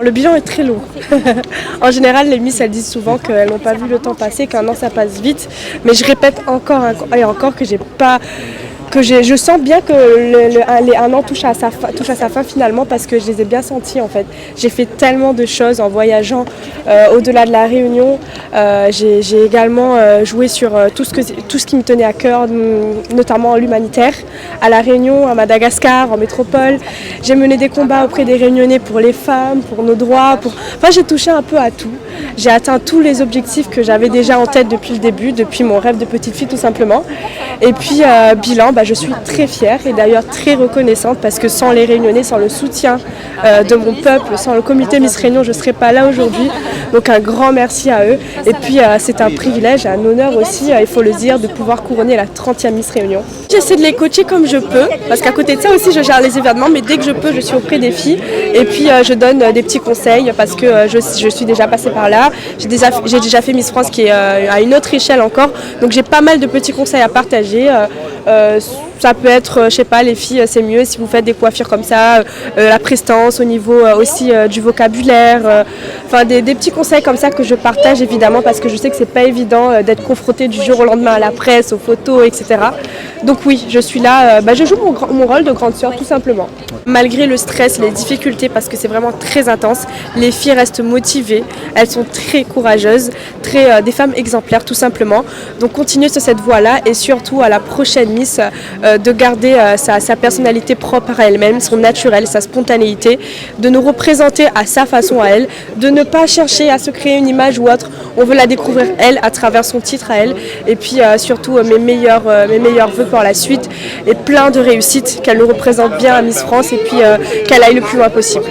Le bilan est très long. En général, les Miss, elles disent souvent qu'elles n'ont pas vu le temps passer, qu'un an ça passe vite. Mais je répète encore et encore que je sens bien que les un an touche à sa fin finalement parce que je les ai bien sentis en fait. J'ai fait tellement de choses en voyageant au-delà de la Réunion. J'ai également joué sur tout ce qui me tenait à cœur, notamment l'humanitaire, à la Réunion, à Madagascar, en métropole. J'ai mené des combats auprès des Réunionnais pour les femmes, pour nos droits. Enfin, j'ai touché un peu à tout. J'ai atteint tous les objectifs que j'avais déjà en tête depuis le début, depuis mon rêve de petite fille tout simplement. Et puis, bilan, je suis très fière et d'ailleurs très reconnaissante parce que sans les Réunionnais, sans le soutien de mon peuple, sans le comité Miss Réunion, je ne serais pas là aujourd'hui. Donc un grand merci à eux. Et puis c'est un privilège, un honneur aussi, il faut le dire, de pouvoir couronner la 30e Miss Réunion. J'essaie de les coacher comme je peux parce qu'à côté de ça aussi, je gère les événements, mais dès que je peux, je suis auprès des filles. Et puis je donne des petits conseils parce que je suis déjà passée par là. J'ai déjà fait Miss France qui est à une autre échelle encore. Donc j'ai pas mal de petits conseils à partager. Ça peut être, je sais pas, les filles, c'est mieux si vous faites des coiffures comme ça, la prestance au niveau aussi du vocabulaire, enfin des petits conseils comme ça que je partage évidemment parce que je sais que c'est pas évident d'être confronté du jour au lendemain à la presse, aux photos, etc. Donc oui, je suis là, je joue mon rôle de grande sœur tout simplement. Malgré le stress, les difficultés, parce que c'est vraiment très intense, les filles restent motivées, elles sont très courageuses, des femmes exemplaires tout simplement. Donc continuez sur cette voie-là et surtout à la prochaine Miss, de garder sa personnalité propre à elle-même, son naturel, sa spontanéité, de nous représenter à sa façon à elle, de ne pas chercher à se créer une image ou autre. On veut la découvrir elle à travers son titre à elle. Et puis surtout mes meilleurs vœux pour la suite et plein de réussites, qu'elle nous représente bien à Miss France et puis qu'elle aille le plus loin possible.